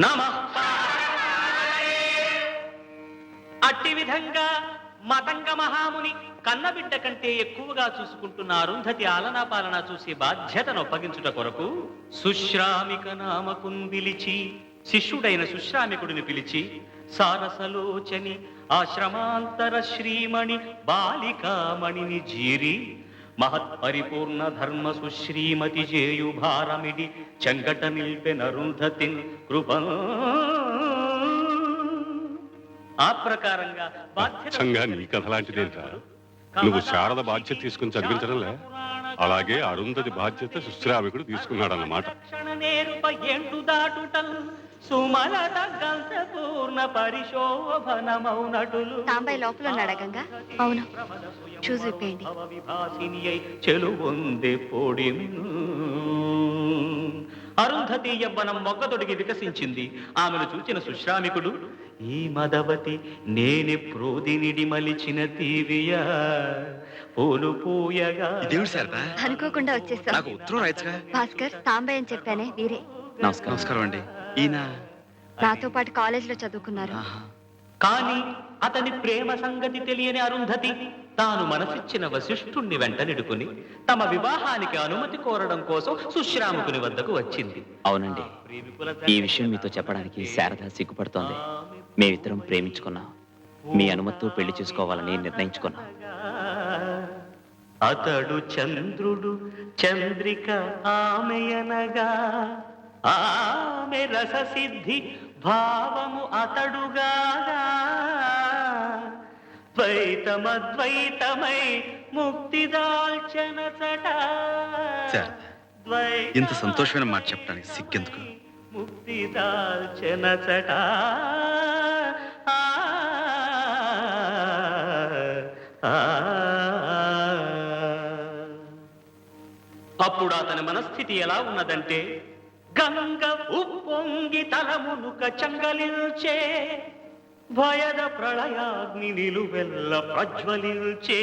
నమః. అట్టి విధంగా మతంగ మహాముని కన్నబిడ్డ కంటే ఎక్కువగా చూసుకుంటున్న అరుంధతి ఆలనా పాలన చూసి బాధ్యతను అప్పగించుట కొరకు సుశ్రామిక నామకున్ పిలిచి, శిష్యుడైన సుశ్రామికుడిని పిలిచి, సారసలోచని ఆశ్రమాంతర శ్రీమణి బాలికామణిని జీరి మహత్పరిపూర్ణ ధర్మ సుశ్రీమతి జేయు భారమిడి చంగట నిల్పెనరుంధతిన్ కృప. ఆ ప్రకారంగా నీ కథ లాంటిదేంట్రా? నువ్వు శారద బాధ్యత తీసుకుని చదివించడంలే, అలాగే అరుంధతి బాధ్యత సుశ్రామికుడు తీసుకున్నాడన్నమాట. తాంబై లోపల ఉన్నాడా గంగా? అవును, చూసి విప్పేయండి. అరుంధతి యవ్వనం మొగ్గతొడిగి వికసించింది. ఆమెను చూచిన సుశ్రామికుడు, ఈ మదవతి నేనే ప్రోదినిడి మలిచిన తీవియా పూలు పూయగా. అనుకోకుండా వచ్చేసా. భాస్కర్, తాంబై అని చెప్పానే వీరే. నమస్కారం అండి. ఈయన నాతో పాటు కాలేజీలో చదువుకున్నారు. కానీ అతని ప్రేమ సంగతి తెలియని అరుంధతి తాను మనసిచ్చిన వశిష్ఠుణ్ణి వెంటనిడుకుని తమ వివాహానికి అనుమతి కోరడం కోసం సుశ్రాముకుని వద్దకు వచ్చింది. అవునండి, ఈ విషయం మీతో చెప్పడానికి శారద సిగ్గుపడుతోంది. మేమిద్దరం ప్రేమించుకున్నాం. మీ అనుమతితో పెళ్లి చేసుకోవాలని నిర్ణయించుకున్నాం. అతడు చంద్రుడు, చంద్రిక ఆమెయనగా, ఆమె రససిద్ధి భావము అతడుగా, ద్వైతమద్వైతమై ముక్తి దాల్చనచట. ఇంత సంతోషమైన మాట చెప్పడానికి సిగ్గెందుకు? ముక్తి దాల్చనచట. అప్పుడు అతని మనస్థితి ఎలా ఉన్నదంటే, గంగ ఉప్పొంగి తలమునుక చంగలిల్చే, భయద ప్రళయాగ్ని నిలువెల్ల ప్రజ్వలిల్చే,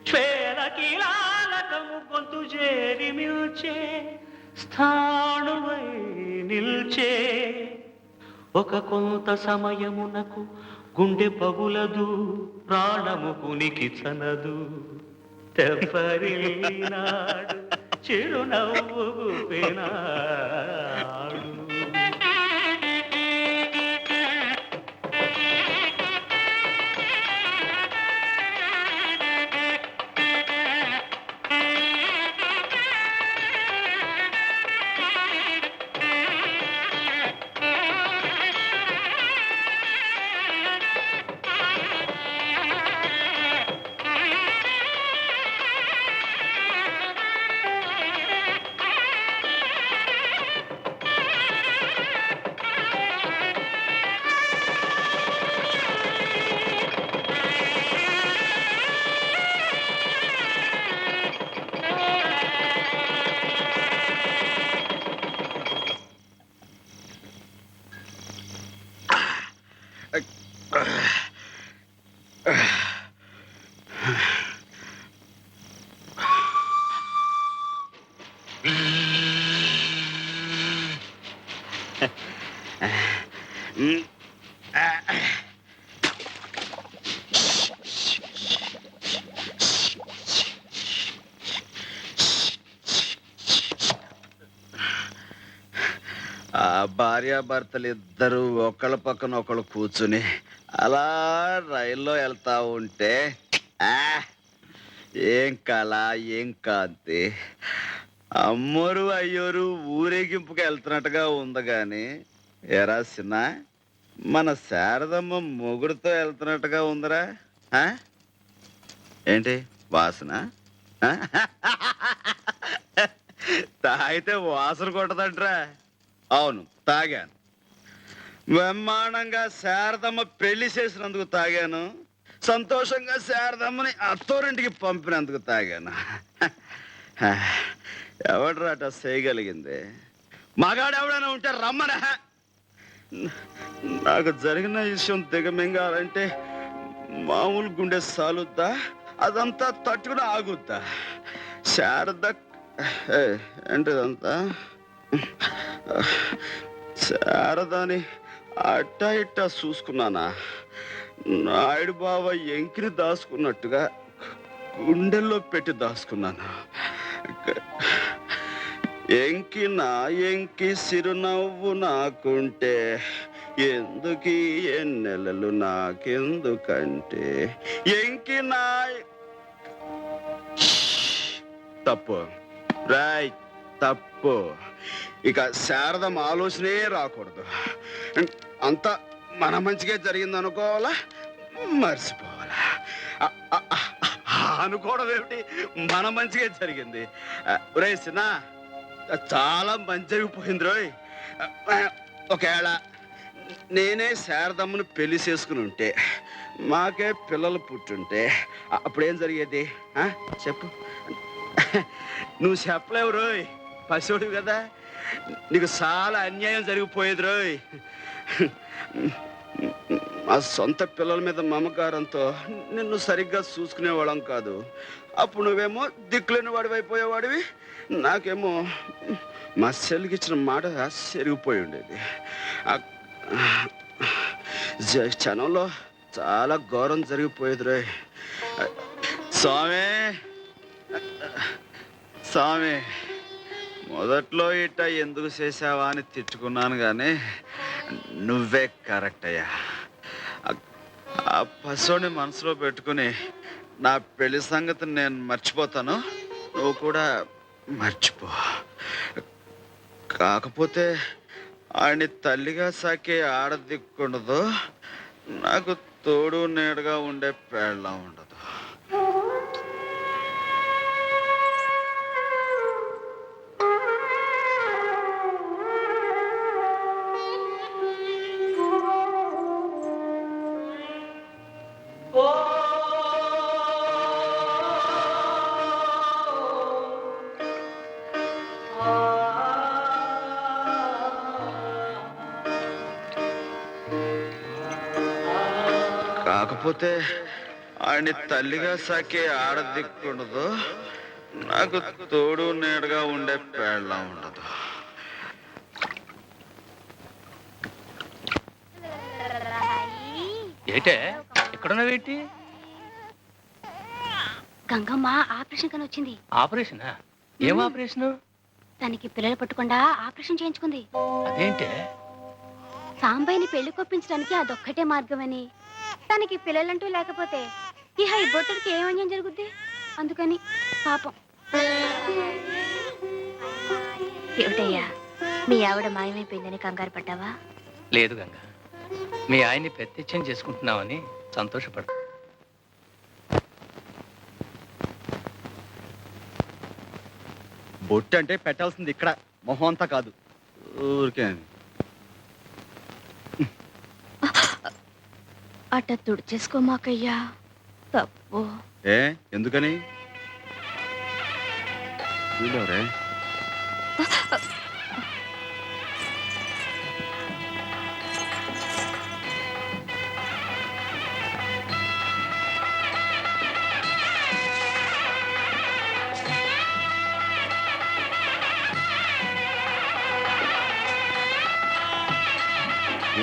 శ్వేర కీలాలకము గొంతు చేరి మిల్చే, స్థాణువై నిల్చే. ఒక కొంత సమయమునకు గుండె పగులదు, ప్రాణము కునికి చనదు, తెప్పరిల్లినాడు చిరునవ్వు గుపెనాడు. భార్యాభర్తలు ఇద్దరు ఒకళ్ళ పక్కన ఒకళ్ళు కూర్చుని అలా రైల్లో వెళ్తా ఉంటే ఏం కళ, ఏం కాంతి. అమ్మోరు అయ్యోరు ఊరేగింపుకి వెళ్తున్నట్టుగా ఉంది. కానీ ఎరా సిన్న, మన శారదమ్మ మొగుడుతో వెళ్తున్నట్టుగా ఉందిరా. ఏంటి వాసన? తాగితే వాసన కొట్టదంట్రా. అవును, తాగాను. బ్రహ్మాండంగా శారదమ్మ పెళ్లి చేసినందుకు తాగాను. సంతోషంగా శారదమ్మని అత్తోరింటికి పంపినందుకు తాగాను. ఎవడ్రాట చేయగలిగింది? మగాడెవడైనా ఉంటే రమ్మన. నాకు జరిగిన విషయం దిగమింగాలంటే మామూలు గుండె సాలుద్దా? అదంతా తట్టుకుని ఆగుద్దా? శారద ఏంటిదంతా? శారదాని అట్టా ఇట్టా చూసుకున్నానా, నాయుడు బావ ఎంకిని దాచుకున్నట్టుగా గుండెల్లో పెట్టి దాచుకున్నాను. ఎంకి నా ఎంకి సిరునవ్వు నాకుంటే ఎందుకీ ఎన్నెలలు నాకెందుకంటే ఎంకి నా తప్పు రాయ్ తప్పు. ఇక శారదం ఆలోచనే రాకూడదు. అంతా మన మంచిగా జరిగింది అనుకోవాలా, మర్చిపోవాలా. అనుకోవడం ఏమిటి, మన మంచిగా జరిగింది. రే సినా, చాలా మంచి జరిగిపోయింది రోయ్. ఒకవేళ నేనే శారదమ్మను పెళ్లి చేసుకుని ఉంటే, మాకే పిల్లలు పుట్టుంటే అప్పుడేం జరిగేది చెప్పు. నువ్వు చెప్పలేవు రోయ్, పశువుడు కదా. నీకు చాలా అన్యాయం జరిగిపోయేది రోయ్. మా సొంత పిల్లల మీద మమకారంతో నిన్ను సరిగ్గా చూసుకునేవాళ్ళం కాదు. అప్పుడు నువ్వేమో దిక్కులేని వాడివి అయిపోయేవాడివి, నాకేమో మా చెల్లికి ఇచ్చిన మాట సెరిగిపోయి ఉండేది. క్షణంలో చాలా ఘోరం జరిగిపోయేది రోయ్. స్వామి స్వామి, మొదట్లో ఇట్ట ఎందుకు చేసావా అని తిట్టుకున్నాను, కానీ నువ్వే కరెక్ట్ అయ్యా. ఆ పశువుని మనసులో పెట్టుకుని నా పెళ్లి సంగతి నేను మర్చిపోతాను, నువ్వు కూడా మర్చిపో. కాకపోతే ఆయన్ని తల్లిగా సాకే ఆడదిక్కుండదు, నాకు తోడు నీడగా ఉండే పేళ్ళ ఉండదు. కాకపోతే ఆయన్ని తల్లిగా సాకే ఆడదిక్కుండదు, నాకు తోడు నీడగా ఉండే పేళ్ళ ఉండదు. ఏటే ఎక్కడున్నావేంటి? గంగమ్మ ఆపరేషన్ కని వచ్చింది. ఆపరేషనా? ఏం ఆపరేషన్? తనకి పిల్లలు పట్టకుండా ఆపరేషన్ చేయించుకుంది. అదేంటే? సాంబయ్యని పెళ్లి కొప్పించడానికి అదొక్కటే మార్గమని, తనకి పిల్లలంటూ లేకపోతే ఇహ ఈ బొట్టుడికి ఏం అన్యాయం జరుగుద్ది, అందుకని పాపం. ఏమిటయ్యా, మీ ఆవిడ మాయమైపోయిందని కంగారు పడ్డావా? లేదు గంగ, మీ ఆయన్ని ప్రత్యక్షం చేసుకుంటున్నావని సంతోషపడ. బొట్టు అంటే పెట్టాల్సింది ఇక్కడ, మొహం అంతా కాదు. ఊరికే అట్ట తుడిచేసుకోమాకయ్యా, తప్పు. ఎందుకని? వీళ్ళెవరే?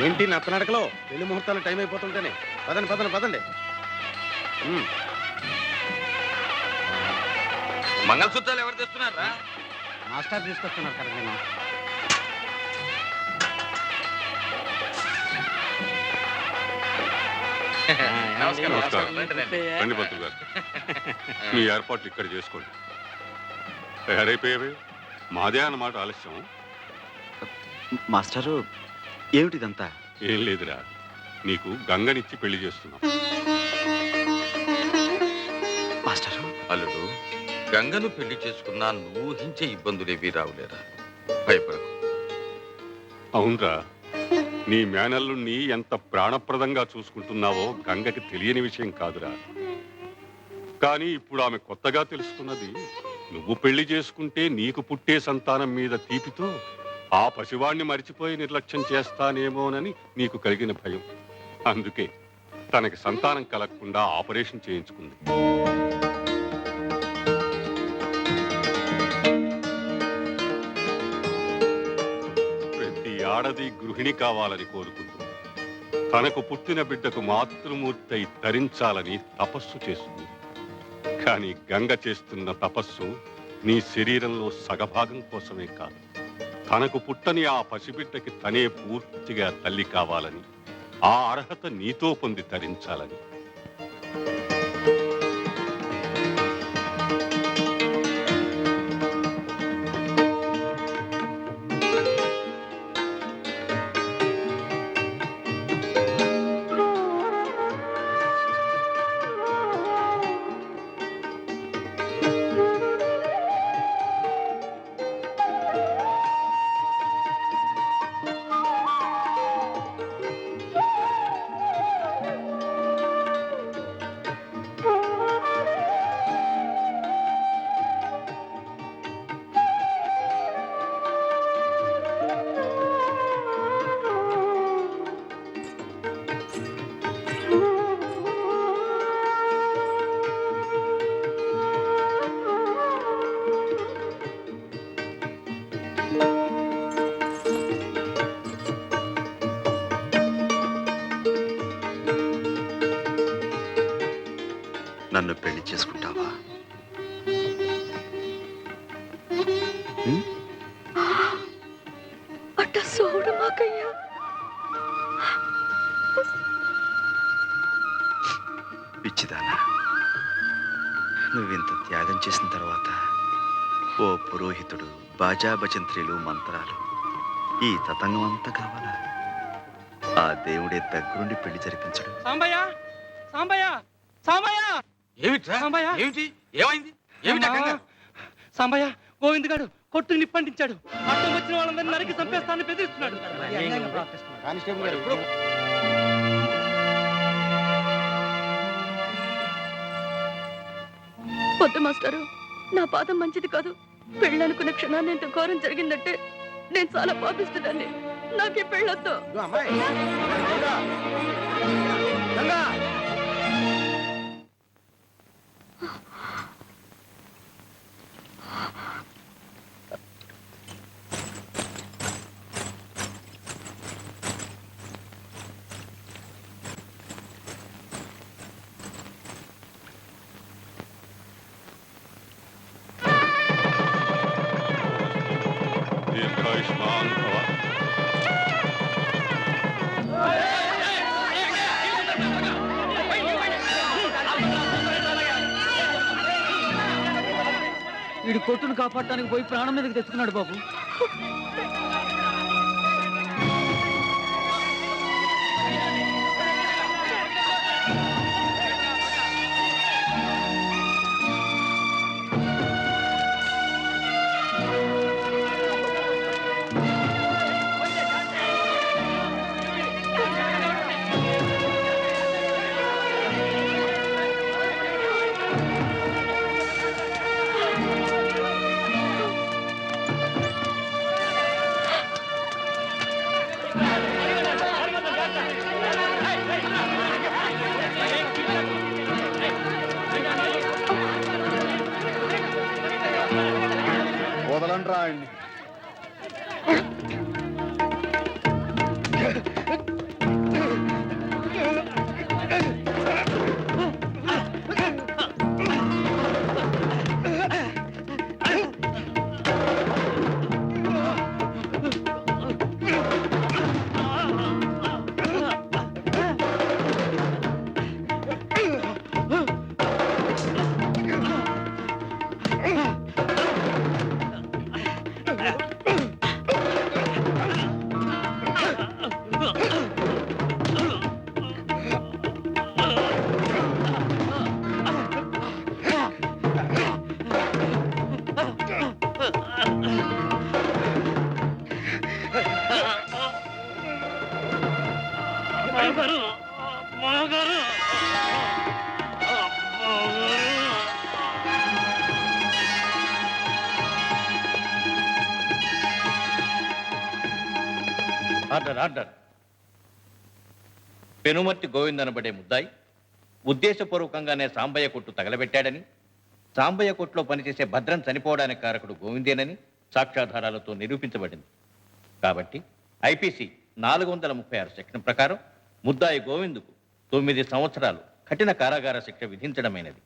ఏంటి నత్తనడకలో పెళ్లి ముహూర్తాలు టైం అయిపోతుంటేనే? పదండి పదండి పదండి. మంగళసూత్రాలు ఎవరు తెస్తున్నారా? మాస్టర్ తీసుకొస్తున్నారు కదా. నేను నమస్కారం. రండి పంతులు గారు, మీ ఏర్పాట్లు ఇక్కడ చేసుకోండి. తయారైపోయావే, మాదే అన్నమాట ఆలస్యం. మాస్టరు, ఏమిటిదంతా? ఏం లేదురా, నీకు గంగనిచ్చి పెళ్లి చేస్తున్నాం. మాస్టరు, అల్లుడు, గంగను పెళ్లి చేసుకున్నా నువ్వు ఊహించే ఇబ్బందులేవి రావులేరా, భయపడకు. అవునరా, నీ మేనల్లుణ్ణి ఎంత ప్రాణప్రదంగా చూసుకుంటున్నావో గంగకి తెలియని విషయం కాదురా. కానీ ఇప్పుడు ఆమె కొత్తగా తెలుసుకున్నది, నువ్వు పెళ్లి చేసుకుంటే నీకు పుట్టే సంతానం మీద తీపితో ఆ పసివాణ్ణి మరిచిపోయి నిర్లక్ష్యం చేస్తానేమోనని నీకు కలిగిన భయం. అందుకే తనకి సంతానం కలగకుండా ఆపరేషన్ చేయించుకుంది. ప్రతి ఆడది గృహిణి కావాలని కోరుకుంటుంది. తనకు పుట్టిన బిడ్డకు మాతృమూర్తి అయి తరించాలని తపస్సు చేస్తుంది. కానీ గంగ చేస్తున్న తపస్సు నీ శరీరంలో సగభాగం కోసమే కాదు, తనకు పుట్టని ఆ పసిబిడ్డకి తనే పూర్తిగా తల్లి కావాలని, ఆ అర్హత నీతో పొంది తరించాలని. నన్ను పెళ్లి చేసుకుంటావా? అట్ట సోడు మాకయ్యా. పిచ్చిదానా, నువ్వింత త్యాగం చేసిన తర్వాత ఓ పురోహితుడు, బాజా భజంత్రీలు, మంత్రాలు, ఈ తతంగం అంతా కావాలా? ఆ దేవుడే దగ్గరుండి పెళ్లి జరిపించడు. సాంబయ్య సాంబయ్య సాంబయ్య ఏమిట్రా? సాంబయ్య! ఏమిటి? ఏమైంది? ఏమిటా కంగారు? సాంబయ్య, గోవింద్ గాడు కొట్టు నిప్పంటించాడు. అర్థం వచ్చిన వాళ్ళందరినీ నరికి చంపేస్తానని బెదిరిస్తున్నాడు. కానిస్టేబుల్ గారు పొద్దు మాస్టారు, నా పాదం మంచిది కాదు. పెళ్ళనుకున్న క్షణాన్ని ఎంత ఘోరం జరిగిందంటే నేను చాలా పాపిస్తున్నాను. నాకే పెళ్ళొద్దు. ఇదిగో అమ్మాయి, గంగా! గంగా! దీర్ఘాయుష్మాన్ భవ. వీడు కొట్టును కాపాడటానికి పోయి ప్రాణం మీదకి తెచ్చుకున్నాడు బాబు. వదలండ్రా ఆయన్ని. Order order. పెనుమర్తి గోవింద్ అనబడే ముద్దాయి ఉద్దేశపూర్వకంగానే సాంబయ్య కొట్టు తగలబెట్టాడని, సాంబయ్య కొట్టులో పనిచేసే భద్రం చనిపోవడానికి కారకుడు గోవిందేనని సాక్ష్యాధారాలతో నిరూపించబడింది. కాబట్టి ఐపీసీ 436 సెక్షన్ ప్రకారం ముద్దాయి గోవిందుకు 9 సంవత్సరాలు కఠిన కారాగార శిక్ష విధించడమైనది.